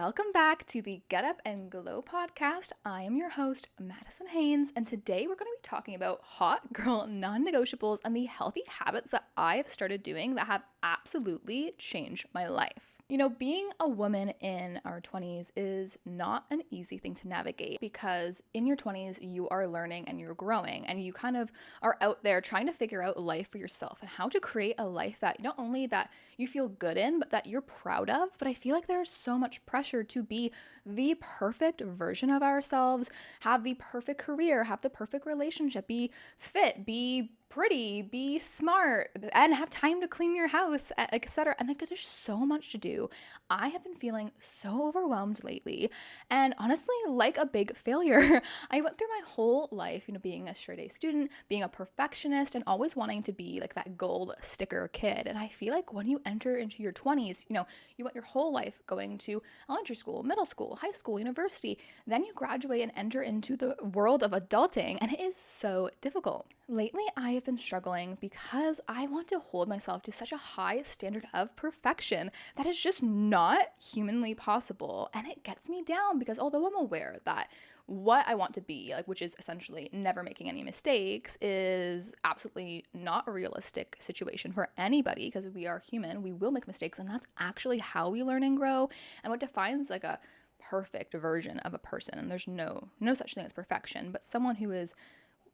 welcome back to the Get Up and Glow podcast. I am your host, Madison Haynes, and today we're going to be talking about hot girl non-negotiables and the healthy habits that I have started doing that have absolutely changed my life. You know, being a woman in our 20s is not an easy thing to navigate because in your 20s, you are learning and you're growing and you kind of are out there trying to figure out life for yourself and how to create a life that not only that you feel good in, but that you're proud of. But I feel like there's so much pressure to be the perfect version of ourselves, have the perfect career, have the perfect relationship, be fit, be pretty, be smart, and have time to clean your house, etc. And like, there's so much to do. I have been feeling so overwhelmed lately, and honestly, like a big failure. I went through my whole life, being a straight A student, being a perfectionist, and always wanting to be like that gold sticker kid. And I feel like when you enter into your 20s, you went your whole life going to elementary school, middle school, high school, university, then you graduate and enter into the world of adulting, and it is so difficult. Lately, I have been struggling because I want to hold myself to such a high standard of perfection that is just not humanly possible. And it gets me down because although I'm aware that what I want to be, which is essentially never making any mistakes, is absolutely not a realistic situation for anybody because we are human, we will make mistakes, and that's actually how we learn and grow. And what defines like a perfect version of a person, and there's no such thing as perfection, but someone who is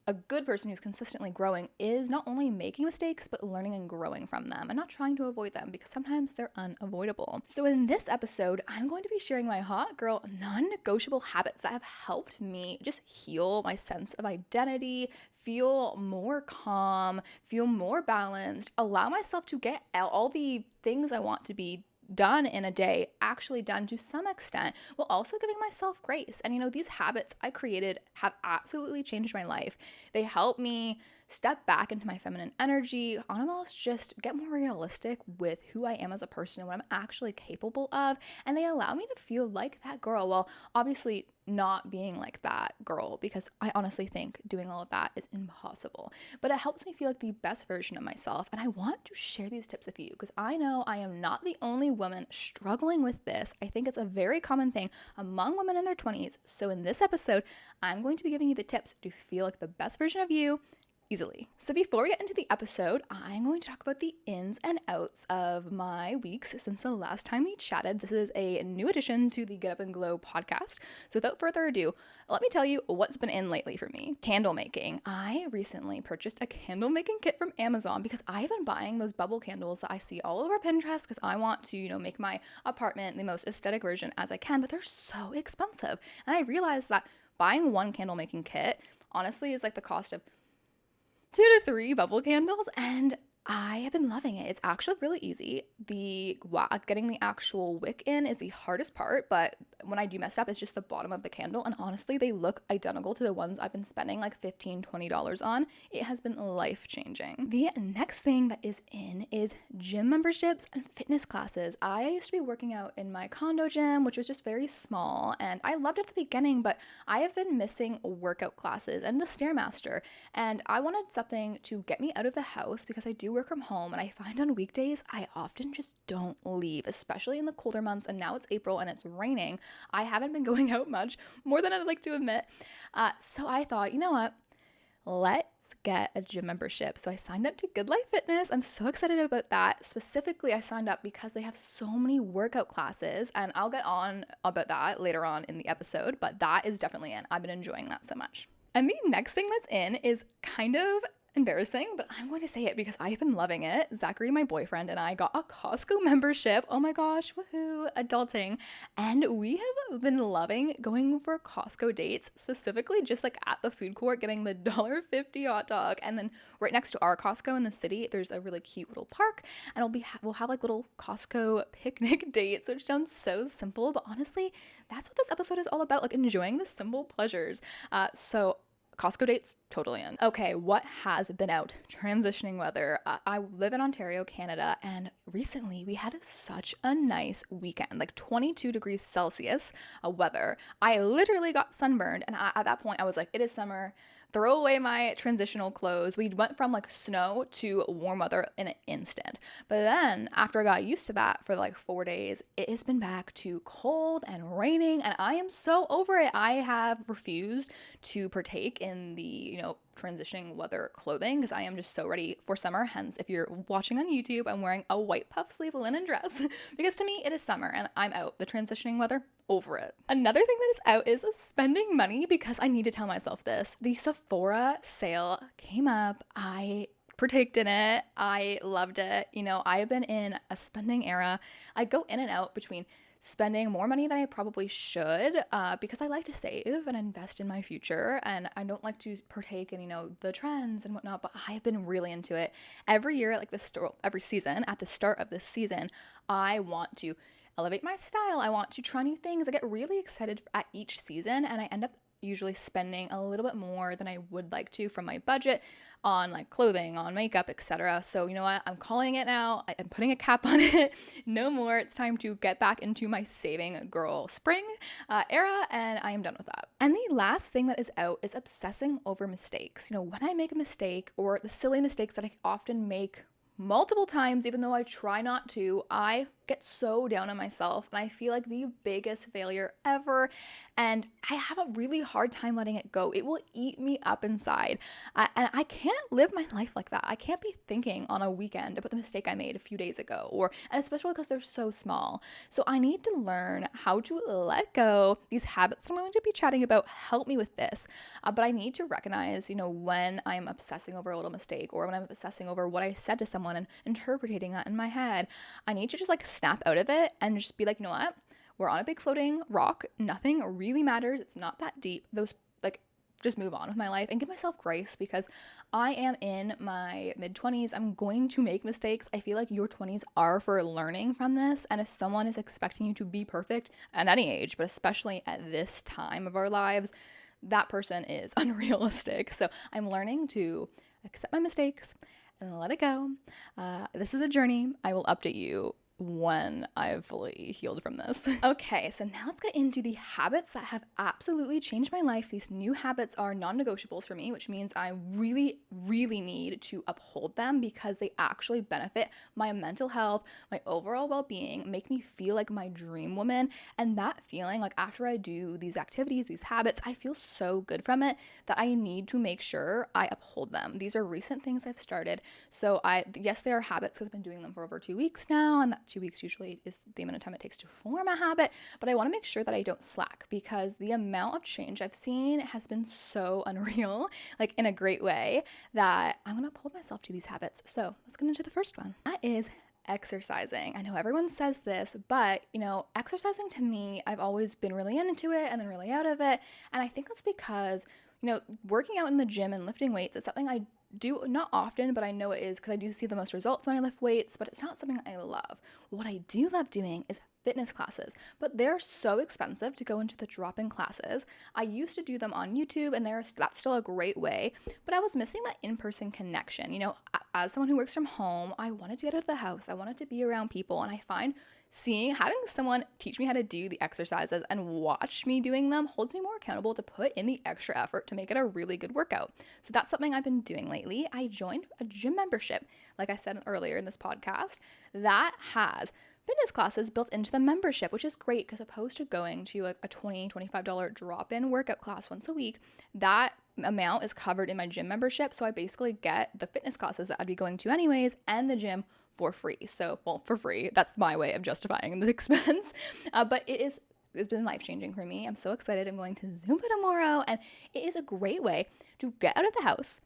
a good person who's consistently growing is not only making mistakes, but learning and growing from them and not trying to avoid them because sometimes they're unavoidable. So in this episode, I'm going to be sharing my hot girl non-negotiable habits that have helped me just heal my sense of identity, feel more calm, feel more balanced, allow myself to get all the things I want to be done in a day, actually done to some extent, while also giving myself grace. And these habits I created have absolutely changed my life. They help me step back into my feminine energy, almost just get more realistic with who I am as a person and what I'm actually capable of. And they allow me to feel like that girl, while obviously not being like that girl, because I honestly think doing all of that is impossible. But it helps me feel like the best version of myself. And I want to share these tips with you because I know I am not the only woman struggling with this. I think it's a very common thing among women in their 20s. So in this episode, I'm going to be giving you the tips to feel like the best version of you easily. So before we get into the episode, I'm going to talk about the ins and outs of my weeks since the last time we chatted. This is a new addition to the Get Up and Glow podcast. So without further ado, let me tell you what's been in lately for me. Candle making. I recently purchased a candle making kit from Amazon because I've been buying those bubble candles that I see all over Pinterest because I want to, make my apartment the most aesthetic version as I can, but they're so expensive. And I realized that buying one candle making kit honestly is like the cost of 2 to 3 bubble candles, and I have been loving it. It's actually really easy. Getting the actual wick in is the hardest part, but when I do mess up, it's just the bottom of the candle, and honestly, they look identical to the ones I've been spending like $15, $20 on. It has been life-changing. The next thing that is in is gym memberships and fitness classes. I used to be working out in my condo gym, which was just very small, and I loved it at the beginning, but I have been missing workout classes and the Stairmaster, and I wanted something to get me out of the house because I do work from home, and I find on weekdays I often just don't leave, especially in the colder months, and now it's April and it's raining. I haven't been going out much, more than I'd like to admit. So I thought, you know what? Let's get a gym membership. So I signed up to Good Life Fitness. I'm so excited about that. Specifically, I signed up because they have so many workout classes, and I'll get on about that later on in the episode, but that is definitely in. I've been enjoying that so much. And the next thing that's in is kind of embarrassing, but I'm going to say it because I've been loving it. Zachary, my boyfriend, and I got a Costco membership. Oh my gosh, woohoo, adulting. And we have been loving going for Costco dates, specifically just like at the food court, getting the $1.50 hot dog. And then right next to our Costco in the city, there's a really cute little park, and we'll have like little Costco picnic dates, which sounds so simple, but honestly, that's what this episode is all about, like enjoying the simple pleasures. So Costco dates, totally in. Okay, what has been out? Transitioning weather. I live in Ontario, Canada, and recently we had such a nice weekend, like 22 degrees Celsius weather. I literally got sunburned, and at that point I was like, it is summer. throw away my transitional clothes. We went from like snow to warm weather in an instant. But then after I got used to that for like 4 days, it has been back to cold and raining, and I am so over it. I have refused to partake in the, transitioning weather clothing because I am just so ready for summer. Hence, if you're watching on YouTube, I'm wearing a white puff sleeve linen dress because to me it is summer and I'm out. The transitioning weather, over it. Another thing that is out is spending money because I need to tell myself this. The Sephora sale came up. I partaked in it. I loved it. I have been in a spending era. I go in and out between spending more money than I probably should because I like to save and invest in my future, and I don't like to partake in the trends and whatnot, but I have been really into it. Every year, every season, at the start of this season, I want to elevate my style. I want to try new things. I get really excited at each season, and I end up usually spending a little bit more than I would like to from my budget on like clothing, on makeup, etc. So you know what? I'm calling it now. I'm putting a cap on it. No more. It's time to get back into my saving girl spring era, and I am done with that. And the last thing that is out is obsessing over mistakes. When I make a mistake, or the silly mistakes that I often make multiple times, even though I try not to, I get so down on myself and I feel like the biggest failure ever, and I have a really hard time letting it go. It will eat me up inside, and I can't live my life like that. I can't be thinking on a weekend about the mistake I made a few days ago, and especially because they're so small. So I need to learn how to let go. These habits that I'm going to be chatting about help me with this, but I need to recognize, when I'm obsessing over a little mistake, or when I'm obsessing over what I said to someone and interpreting that in my head. I need to just snap out of it and just be like, you know what? We're on a big floating rock. Nothing really matters. It's not that deep. Just move on with my life and give myself grace because I am in my mid-20s. I'm going to make mistakes. I feel like your 20s are for learning from this. And if someone is expecting you to be perfect at any age, but especially at this time of our lives, that person is unrealistic. So I'm learning to accept my mistakes and let it go. This is a journey. I will update you when I've fully healed from this. Okay, so now let's get into the habits that have absolutely changed my life. These new habits are non-negotiables for me, which means I really, really need to uphold them because they actually benefit my mental health, my overall well-being, make me feel like my dream woman. And that feeling, after I do these activities, these habits, I feel so good from it that I need to make sure I uphold them. These are recent things I've started. So yes, they are habits because I've been doing them for over 2 weeks now, and that 2 weeks usually is the amount of time it takes to form a habit, but I want to make sure that I don't slack because the amount of change I've seen has been so unreal, in a great way, that I'm going to hold myself to these habits. So let's get into the first one. That is exercising. I know everyone says this, but exercising to me, I've always been really into it and then really out of it. And I think that's because, working out in the gym and lifting weights is something I do not often, but I know it is because I do see the most results when I lift weights, but it's not something I love. What I do love doing is fitness classes, but they're so expensive to go into the drop-in classes. I used to do them on YouTube, and that's still a great way, but I was missing that in-person connection. As someone who works from home, I wanted to get out of the house. I wanted to be around people, and I find having someone teach me how to do the exercises and watch me doing them holds me more accountable to put in the extra effort to make it a really good workout. So that's something I've been doing lately. I joined a gym membership, like I said earlier in this podcast, that has fitness classes built into the membership, which is great because opposed to going to a $20, $25 drop-in workout class once a week, that amount is covered in my gym membership. So I basically get the fitness classes that I'd be going to anyways and the gym for free. For free. That's my way of justifying the expense. But it's been life-changing for me. I'm so excited. I'm going to Zumba tomorrow, and it is a great way to get out of the house,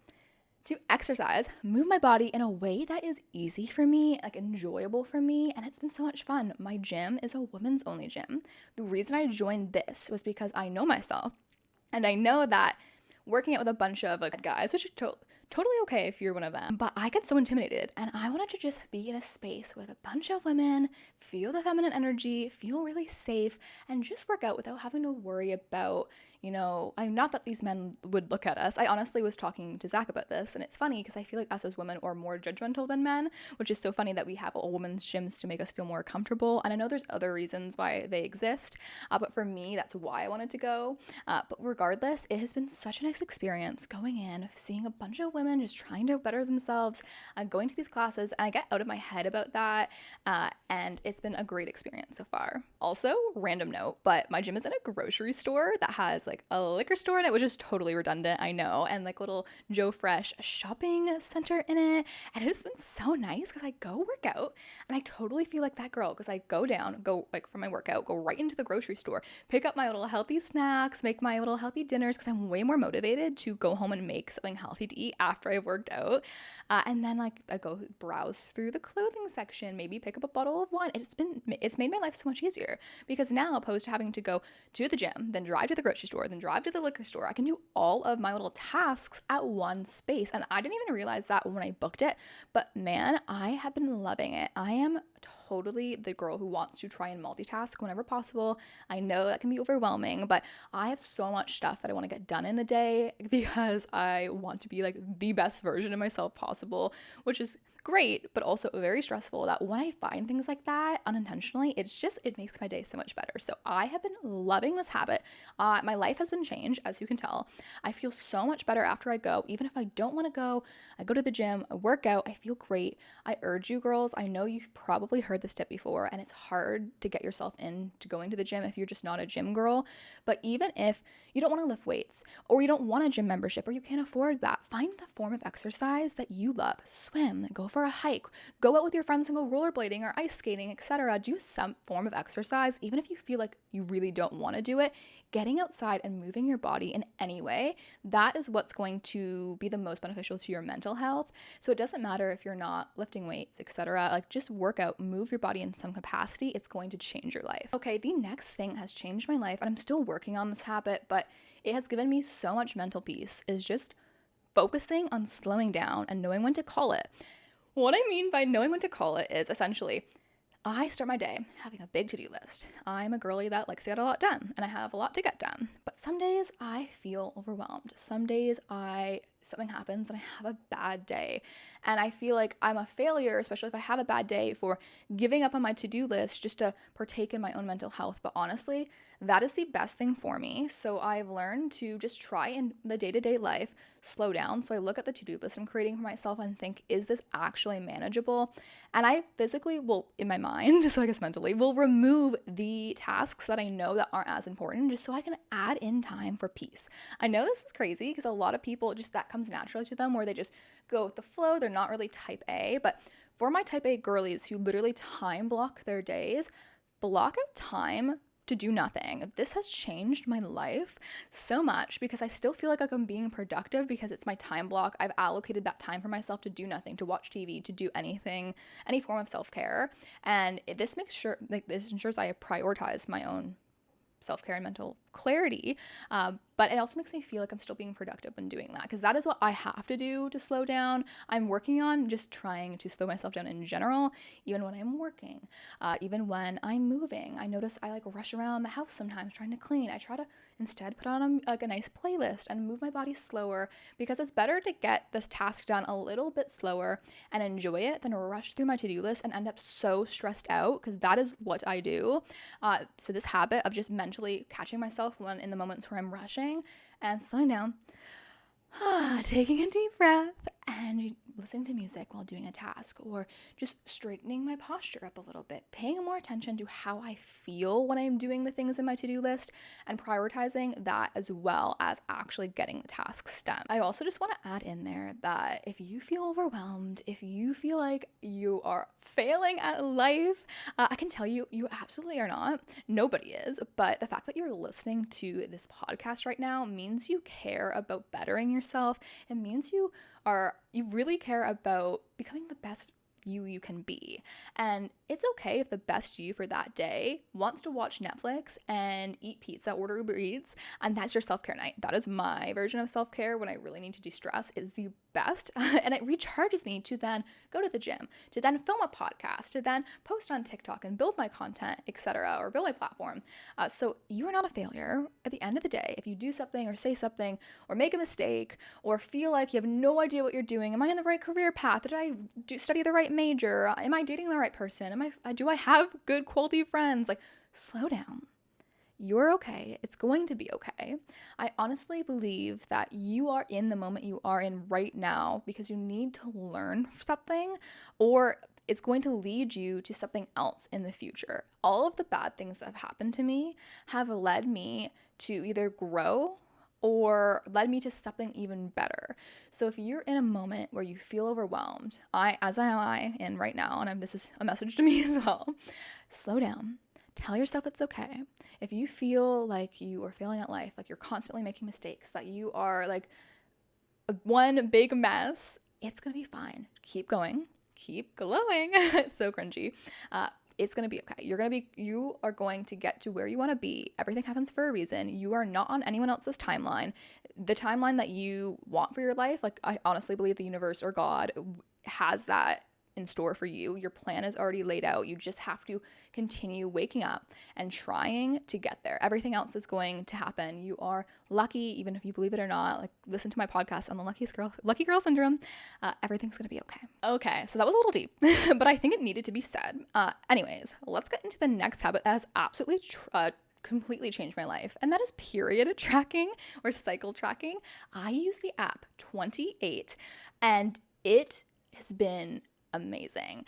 to exercise, move my body in a way that is easy for me, enjoyable for me, and it's been so much fun. My gym is a women's only gym. The reason I joined this was because I know myself, and I know that working out with a bunch of guys, which is totally okay if you're one of them, but I get so intimidated, and I wanted to just be in a space with a bunch of women, feel the feminine energy, feel really safe, and just work out without having to worry about, I'm not that these men would look at us. I honestly was talking to Zach about this, and it's funny because I feel like us as women are more judgmental than men, which is so funny that we have all women's gyms to make us feel more comfortable. And I know there's other reasons why they exist, but for me, that's why I wanted to go. But regardless, it has been such a nice experience going in, seeing a bunch of women just trying to better themselves, going to these classes, and I get out of my head about that, and it's been a great experience so far. Also, random note, but my gym is in a grocery store that has like a liquor store in it, which is totally redundant, I know, and like little Joe Fresh shopping center in it, and it's been so nice because I go work out, and I totally feel like that girl because I go like from my workout, go right into the grocery store, pick up my little healthy snacks, make my little healthy dinners because I'm way more motivated to go home and make something healthy to eat after I've worked out, and then like I go browse through the clothing section, maybe pick up a bottle of wine. It's made my life so much easier because now, opposed to having to go to the gym, then drive to the grocery store, then drive to the liquor store, I can do all of my little tasks at one space. And I didn't even realize that when I booked it, but man, I have been loving it. I am totally the girl who wants to try and multitask whenever possible. I know that can be overwhelming, but I have so much stuff that I want to get done in the day because I want to be like the best version of myself possible, which is great, but also very stressful that when I find things like that unintentionally, it makes my day so much better. So I have been loving this habit. My life has been changed, as you can tell. I feel so much better after I go. Even if I don't want to go, I go to the gym, I work out, I feel great. I urge you girls, I know you've probably heard this tip before, and it's hard to get yourself into going to the gym if you're just not a gym girl. But even if you don't want to lift weights, or you don't want a gym membership, or you can't afford that, find the form of exercise that you love. Swim, go for a hike, go out with your friends and go rollerblading or ice skating, etc. Do some form of exercise, even if you feel like you really don't want to do it. Getting outside and moving your body in any way, that is what's going to be the most beneficial to your mental health. So it doesn't matter if you're not lifting weights, etc. Like, just work out, move your body in some capacity. It's going to change your life. Okay, the next thing has changed my life, and I'm still working on this habit, but it has given me so much mental peace, is just focusing on slowing down and knowing when to call it. What I mean by knowing when to call it is essentially, I start my day having a big to-do list. I'm a girly that likes to get a lot done, and I have a lot to get done. But some days I feel overwhelmed. Some days something happens and I have a bad day. And I feel like I'm a failure, especially if I have a bad day, for giving up on my to-do list just to partake in my own mental health. But honestly, that is the best thing for me. So I've learned to just try in the day-to-day life, slow down. So I look at the to-do list I'm creating for myself and think, is this actually manageable? And I physically will, in my mind, so I guess mentally, will remove the tasks that I know that aren't as important just so I can add in time for peace. I know this is crazy because a lot of people, just that comes naturally to them where they just go with the flow. They're not really type A, but for my type A girlies who literally time block their days, block out time to do nothing. This has changed my life so much because I still feel like I'm being productive because it's my time block. I've allocated that time for myself to do nothing, to watch TV, to do anything, any form of self-care. And this ensures I prioritize my own self-care and mental clarity, but it also makes me feel like I'm still being productive when doing that, because that is what I have to do to slow down. I'm working on just trying to slow myself down in general, even when I'm working, even when I'm moving. I notice I like rush around the house sometimes trying to clean. I try to instead put on a nice playlist and move my body slower, because it's better to get this task done a little bit slower and enjoy it than rush through my to-do list and end up so stressed out, because that is what I do. So this habit of just mentally catching myself when in the moments where I'm rushing and slowing down, taking a deep breath and listening to music while doing a task, or just straightening my posture up a little bit, paying more attention to how I feel when I'm doing the things in my to-do list and prioritizing that as well as actually getting the tasks done. I also just want to add in there that if you feel overwhelmed, if you feel like you are failing at life, I can tell you, you absolutely are not. Nobody is. But the fact that you're listening to this podcast right now means you care about bettering yourself. It means you really care about becoming the best you can be. And it's okay if the best you for that day wants to watch Netflix and eat pizza, order Uber Eats, and that's your self-care night. That is my version of self-care when I really need to de-stress. Is the best and it recharges me to then go to the gym, to then film a podcast, to then post on TikTok and build my content, etc., or build my platform. So you are not a failure at the end of the day if you do something or say something or make a mistake or feel like you have no idea what you're doing. Am I in the right career path? Did I study the right major? Am I dating the right person? Do I have good quality friends? Like, slow down. You're okay. It's going to be okay. I honestly believe that you are in the moment you are in right now because you need to learn something, or it's going to lead you to something else in the future. All of the bad things that have happened to me have led me to either grow or led me to something even better. So if you're in a moment where you feel overwhelmed, as I am in right now, and this is a message to me as well, slow down. Tell yourself it's okay. If you feel like you are failing at life, like you're constantly making mistakes, that you are like one big mess, it's going to be fine. Keep going. Keep glowing. It's so cringy. It's going to be okay. You are going to get to where you want to be. Everything happens for a reason. You are not on anyone else's timeline. The timeline that you want for your life, like I honestly believe the universe or God has that in store for you. Your plan is already laid out. You just have to continue waking up and trying to get there. Everything else is going to happen. You are lucky, even if you believe it or not. Like, listen to my podcast on the lucky girl syndrome. Everything's going to be okay. Okay, so that was a little deep, but I think it needed to be said. Anyways, let's get into the next habit that has absolutely completely changed my life, and that is period tracking or cycle tracking. I use the app 28, and it has been amazing.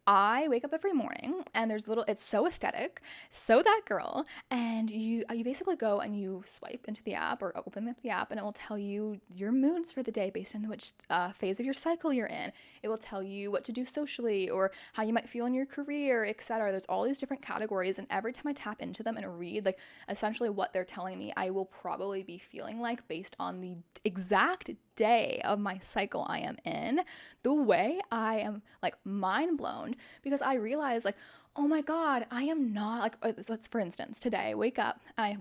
I wake up every morning and it's so aesthetic, so that girl, and you basically go and you swipe into the app or open up the app, and it will tell you your moods for the day based on which phase of your cycle you're in. It will tell you what to do socially or how you might feel in your career, etc. There's all these different categories, and every time I tap into them and read like essentially what they're telling me I will probably be feeling like based on the exact day of my cycle I am in, the way I am like mind blown, because I realize like, oh my God, I am not like, so for instance, today I woke up and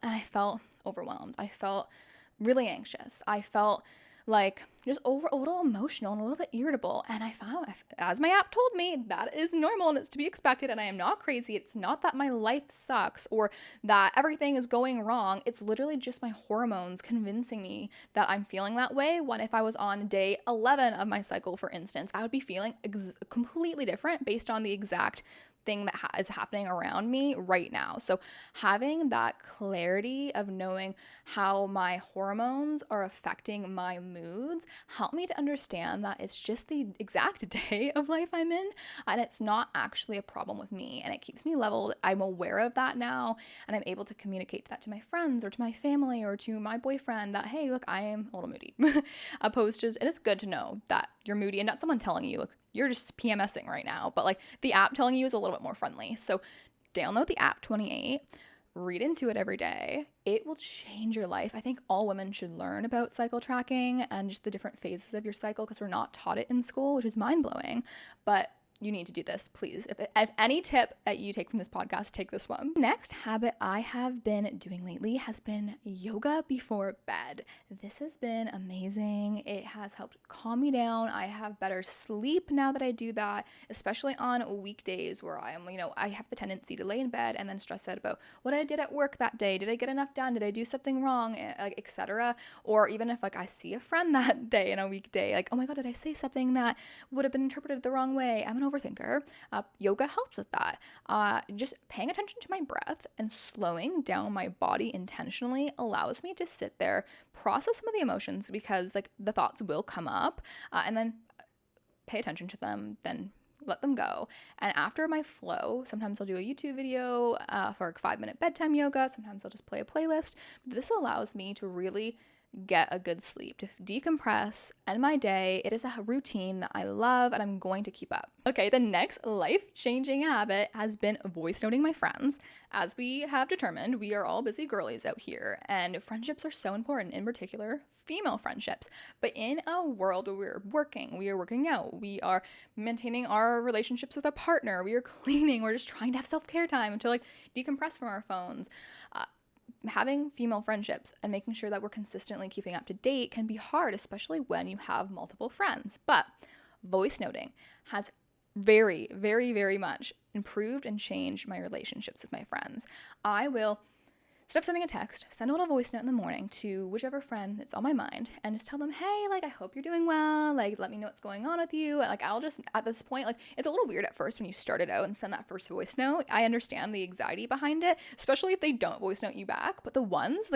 I felt overwhelmed. I felt really anxious. I felt like just a little emotional and a little bit irritable. And I found, as my app told me, that is normal and it's to be expected. And I am not crazy. It's not that my life sucks or that everything is going wrong. It's literally just my hormones convincing me that I'm feeling that way. When if I was on day 11 of my cycle, for instance, I would be feeling completely different based on the exact thing that is happening around me right now. So having that clarity of knowing how my hormones are affecting my moods helped me to understand that it's just the exact day of life I'm in, and it's not actually a problem with me, and it keeps me leveled. I'm aware of that now, and I'm able to communicate that to my friends or to my family or to my boyfriend that, hey, look, I am a little moody. Opposed to, and it's good to know that you're moody and not someone telling you, look, you're just PMSing right now, but like the app telling you is a little bit more friendly. So download the app 28, read into it every day. It will change your life. I think all women should learn about cycle tracking and just the different phases of your cycle, because we're not taught it in school, which is mind blowing, but you need to do this, please. If any tip that you take from this podcast, take this one. Next habit I have been doing lately has been yoga before bed. This has been amazing. It has helped calm me down. I have better sleep now that I do that, especially on weekdays where I am, I have the tendency to lay in bed and then stress out about what I did at work that day. Did I get enough done? Did I do something wrong? Etc. Or even if like I see a friend that day in a weekday, like, oh my God, did I say something that would have been interpreted the wrong way? I'm an overthinker. Yoga helps with that. Just paying attention to my breath and slowing down my body intentionally allows me to sit there, process some of the emotions, because like the thoughts will come up, and then pay attention to them, then let them go. And after my flow, sometimes I'll do a YouTube video for 5-minute bedtime yoga. Sometimes I'll just play a playlist. This allows me to really get a good sleep, to decompress, end my day. It is a routine that I love and I'm going to keep up. Okay, the next life-changing habit has been voice noting my friends. As we have determined, we are all busy girlies out here, and friendships are so important, in particular, female friendships. But in a world where we're working, we are working out, we are maintaining our relationships with a partner, we are cleaning, we're just trying to have self-care time to like decompress from our phones. Having female friendships and making sure that we're consistently keeping up to date can be hard, especially when you have multiple friends. But voice noting has very, very, very much improved and changed my relationships with my friends. I will, instead of sending a text, send a little voice note in the morning to whichever friend that's on my mind and just tell them, hey, like, I hope you're doing well. Like, let me know what's going on with you. Like, I'll just, at this point, like, it's a little weird at first when you start it out and send that first voice note. I understand the anxiety behind it, especially if they don't voice note you back. But the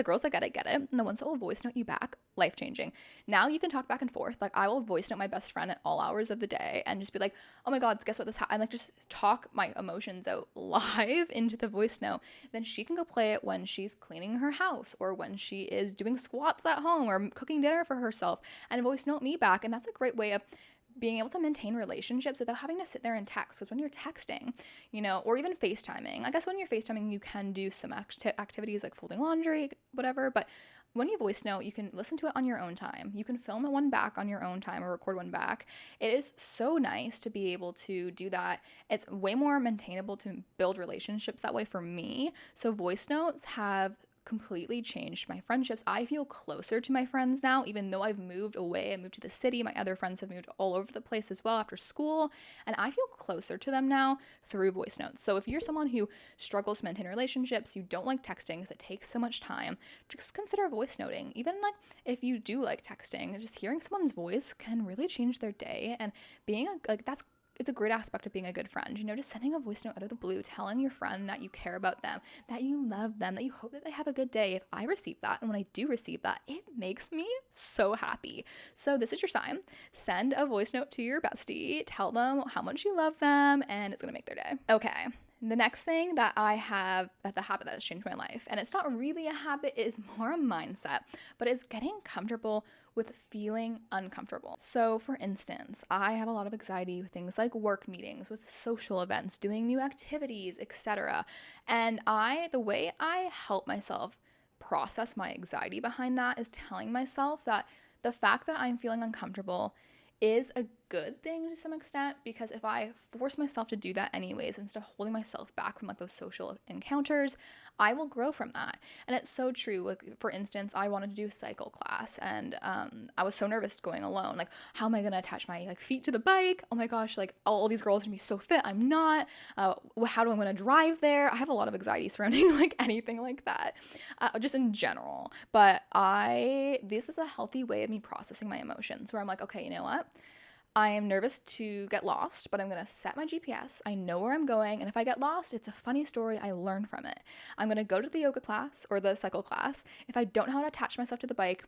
girls that get it, and the ones that will voice note you back, life-changing. Now you can talk back and forth. Like, I will voice note my best friend at all hours of the day and just be like, oh my God, guess what this happened? And like, just talk my emotions out live into the voice note. Then she can go play it when she's cleaning her house or when she is doing squats at home or cooking dinner for herself, and voice note me back. And that's a great way of being able to maintain relationships without having to sit there and text. Because when you're texting, or even FaceTiming, I guess when you're FaceTiming, you can do some activities like folding laundry, whatever. But when you voice note, you can listen to it on your own time. You can film one back on your own time or record one back. It is so nice to be able to do that. It's way more maintainable to build relationships that way for me. So voice notes have completely changed my friendships. I feel closer to my friends now, even though I've moved away. I moved to the city. My other friends have moved all over the place as well after school, and I feel closer to them now through voice notes. So if you're someone who struggles to maintain relationships, you don't like texting because it takes so much time, just consider voice noting. Even like if you do like texting, just hearing someone's voice can really change their day, and it's a great aspect of being a good friend. Just sending a voice note out of the blue, telling your friend that you care about them, that you love them, that you hope that they have a good day. If I receive that, and when I do receive that, it makes me so happy. So this is your sign. Send a voice note to your bestie, tell them how much you love them, and it's gonna make their day. Okay. The next thing that I have, the habit that has changed my life, and it's not really a habit, it is more a mindset, but it's getting comfortable with feeling uncomfortable. So for instance, I have a lot of anxiety with things like work meetings, with social events, doing new activities, etc. And the way I help myself process my anxiety behind that is telling myself that the fact that I'm feeling uncomfortable is a good thing to some extent, because if I force myself to do that anyways, instead of holding myself back from like those social encounters, I will grow from that. And it's so true. Like, for instance, I wanted to do a cycle class, and I was so nervous going alone. Like, how am I going to attach my feet to the bike? Oh my gosh, like all these girls are going to be so fit. I'm not. How do I want to drive there? I have a lot of anxiety surrounding like anything like that, just in general. But this is a healthy way of me processing my emotions, where I'm like, okay, you know what? I am nervous to get lost, but I'm going to set my GPS. I know where I'm going, and if I get lost, it's a funny story. I learn from it. I'm going to go to the yoga class or the cycle class. If I don't know how to attach myself to the bike,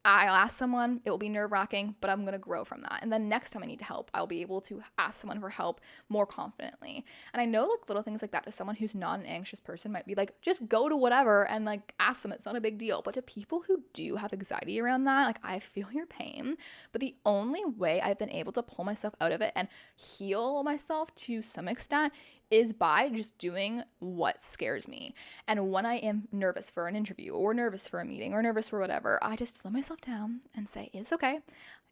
I'll ask someone. It will be nerve-wracking, but I'm going to grow from that. And then next time I need help, I'll be able to ask someone for help more confidently. And I know like little things like that to someone who's not an anxious person might be like, just go to whatever and like ask them. It's not a big deal. But to people who do have anxiety around that, like, I feel your pain. But the only way I've been able to pull myself out of it and heal myself to some extent is by just doing what scares me. And when I am nervous for an interview or nervous for a meeting or nervous for whatever, I just slow myself down and say, it's okay.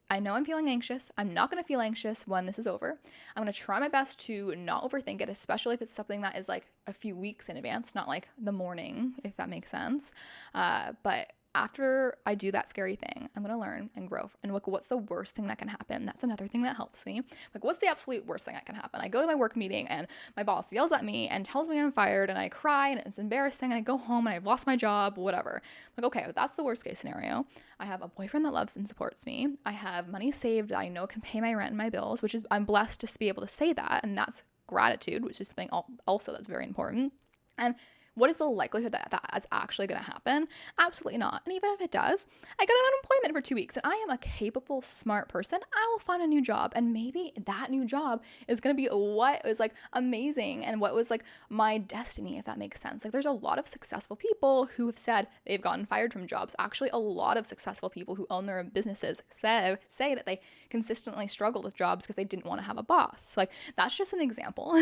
I know I'm feeling anxious. I'm not going to feel anxious when this is over. I'm going to try my best to not overthink it, especially if it's something that is like a few weeks in advance, not like the morning, if that makes sense. But after I do that scary thing, I'm going to learn and grow. And like, what's the worst thing that can happen? That's another thing that helps me. Like, what's the absolute worst thing that can happen? I go to my work meeting and my boss yells at me and tells me I'm fired, and I cry and it's embarrassing, and I go home and I've lost my job, whatever. I'm like, okay, that's the worst case scenario. I have a boyfriend that loves and supports me. I have money saved that I know can pay my rent and my bills, which is, I'm blessed to be able to say that. And that's gratitude, which is something also that's very important. And what is the likelihood that that is actually going to happen? Absolutely not. And even if it does, I got an unemployment for 2 weeks and I am a capable, smart person. I will find a new job, and maybe that new job is going to be what was like amazing and what was like my destiny, if that makes sense. Like there's a lot of successful people who have said they've gotten fired from jobs. Actually, a lot of successful people who own their own businesses say that they consistently struggled with jobs because they didn't want to have a boss. So, like that's just an example.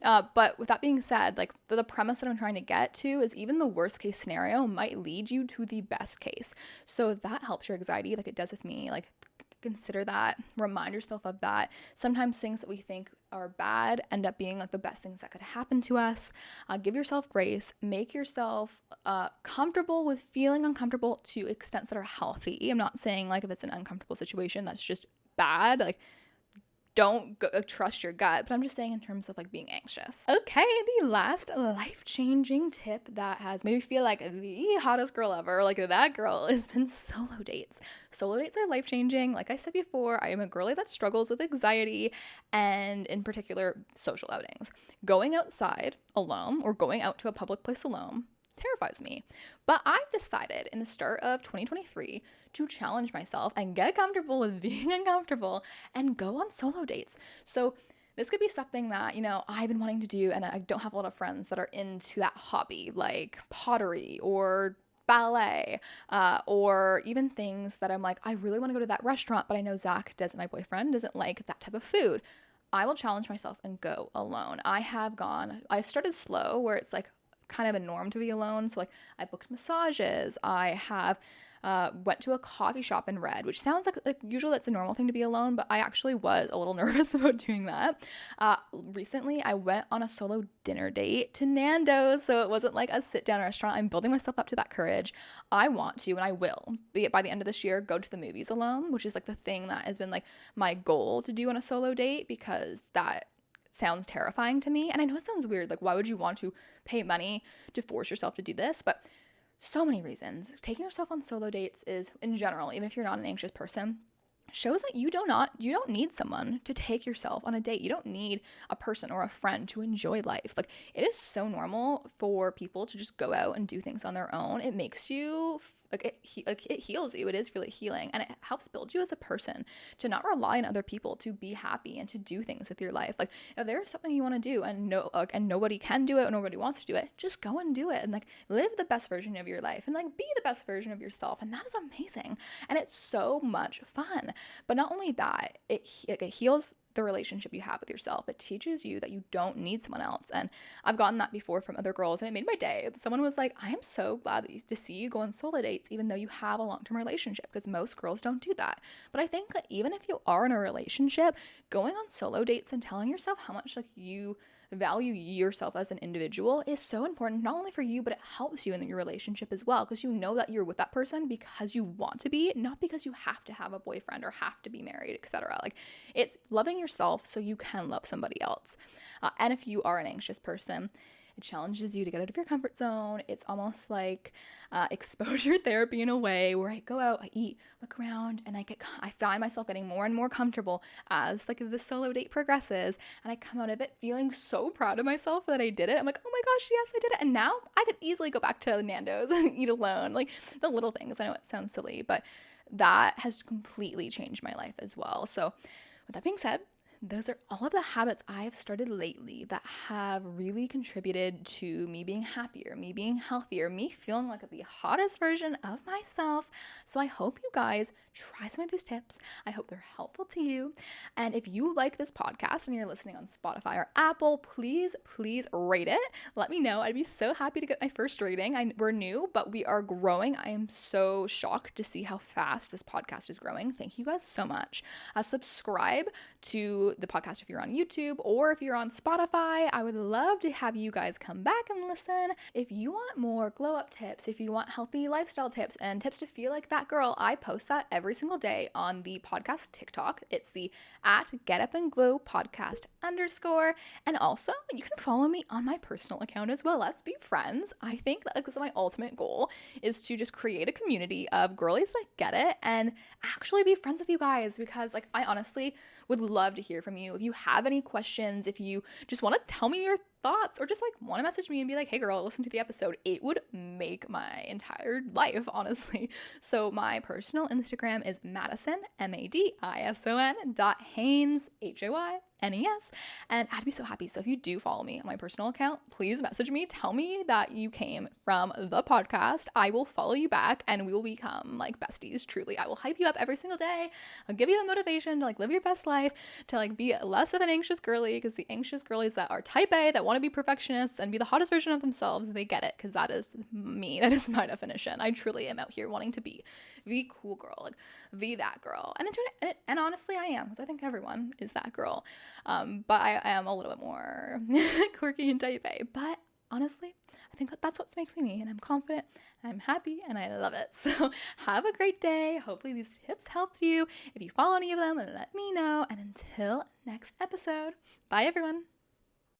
But with that being said, like the premise that I'm trying to get to is even the worst case scenario might lead you to the best case. So if that helps your anxiety, like it does with me, like consider that, remind yourself of that. Sometimes things that we think are bad end up being like the best things that could happen to us. Give yourself grace, make yourself comfortable with feeling uncomfortable to extents that are healthy. I'm not saying like if it's an uncomfortable situation that's just bad, like don't trust your gut, but I'm just saying in terms of like being anxious. Okay, the last life-changing tip that has made me feel like the hottest girl ever, like that girl, has been solo dates. Solo dates are life-changing. Like I said before, I am a girly that struggles with anxiety and in particular social outings. Going outside alone or going out to a public place alone terrifies me. But I've decided in the start of 2023 to challenge myself and get comfortable with being uncomfortable and go on solo dates. So this could be something that, you know, I've been wanting to do, and I don't have a lot of friends that are into that hobby, like pottery or ballet, or even things that I'm like, I really want to go to that restaurant, but I know Zach doesn't, my boyfriend, doesn't like that type of food. I will challenge myself and go alone. I started slow where it's like kind of a norm to be alone. So like I booked massages. I have went to a coffee shop and read, which sounds like usually that's a normal thing to be alone, but I actually was a little nervous about doing that. Recently, I went on a solo dinner date to Nando's, so it wasn't like a sit-down restaurant. I'm building myself up to that courage. I want to, and I will, be it by the end of this year, go to the movies alone, which is like the thing that has been like my goal to do on a solo date, because that sounds terrifying to me. And I know it sounds weird, like why would you want to pay money to force yourself to do this? But so many reasons. Taking yourself on solo dates is, in general, even if you're not an anxious person, shows that you don't need someone to take yourself on a date. You don't need a person or a friend to enjoy life. Like it is so normal for people to just go out and do things on their own. It makes you it heals you. It is really healing, and it helps build you as a person to not rely on other people to be happy and to do things with your life. Like if there's something you want to do and nobody can do it or nobody wants to do it, just go and do it and like live the best version of your life and like be the best version of yourself. And that is amazing, and it's so much fun. But not only that, it heals the relationship you have with yourself. It teaches you that you don't need someone else. And I've gotten that before from other girls, and it made my day. Someone was like, I am so glad to see you go on solo dates, even though you have a long-term relationship, because most girls don't do that. But I think that even if you are in a relationship, going on solo dates and telling yourself how much like you value yourself as an individual is so important, not only for you, but it helps you in your relationship as well, because you know that you're with that person because you want to be, not because you have to have a boyfriend or have to be married, etc. Like it's loving yourself so you can love somebody else. And if you are an anxious person, it challenges you to get out of your comfort zone. It's almost like exposure therapy in a way, where I go out, I eat, look around, and I find myself getting more and more comfortable as like the solo date progresses, and I come out of it feeling so proud of myself that I did it. I'm like, oh my gosh, yes, I did it. And now I could easily go back to Nando's and eat alone. Like the little things. I know it sounds silly, but that has completely changed my life as well. So with that being said, those are all of the habits I have started lately that have really contributed to me being happier, me being healthier, me feeling like the hottest version of myself. So I hope you guys try some of these tips. I hope they're helpful to you. And if you like this podcast and you're listening on Spotify or Apple, please rate it. Let me know. I'd be so happy to get my first rating. We're new, but we are growing. I am so shocked to see how fast this podcast is growing. Thank you guys so much. Subscribe to the podcast if you're on YouTube, or if you're on Spotify. I would love to have you guys come back and listen. If you want more glow up tips, if you want healthy lifestyle tips and tips to feel like that girl, I post that every single day on the podcast TikTok. It's the @GetUpAndGlow podcast _. And also you can follow me on my personal account as well. Let's be friends. I think that this is my ultimate goal, is to just create a community of girlies that get it and actually be friends with you guys, because like I honestly would love to hear from you. If you have any questions, if you just want to tell me your thoughts or just like want to message me and be like, hey girl, listen to the episode, it would make my entire life, honestly. So my personal Instagram is Madison, Madison.Haynes, HAYNES, and I'd be so happy. So if you do follow me on my personal account, please message me, tell me that you came from the podcast. I will follow you back and we will become like besties. Truly, I will hype you up every single day. I'll give you the motivation to like live your best life, to like be less of an anxious girly, because the anxious girlies that are type A, that want to be perfectionists and be the hottest version of themselves, they get it, because that is me. That is my definition. I truly am out here wanting to be the cool girl, like that girl. And honestly, I am, because I think everyone is that girl. But I am a little bit more quirky and type A. But honestly, I think that's what makes me me, and I'm confident, I'm happy, and I love it. So have a great day. Hopefully these tips helped you. If you follow any of them, let me know. And until next episode, bye everyone.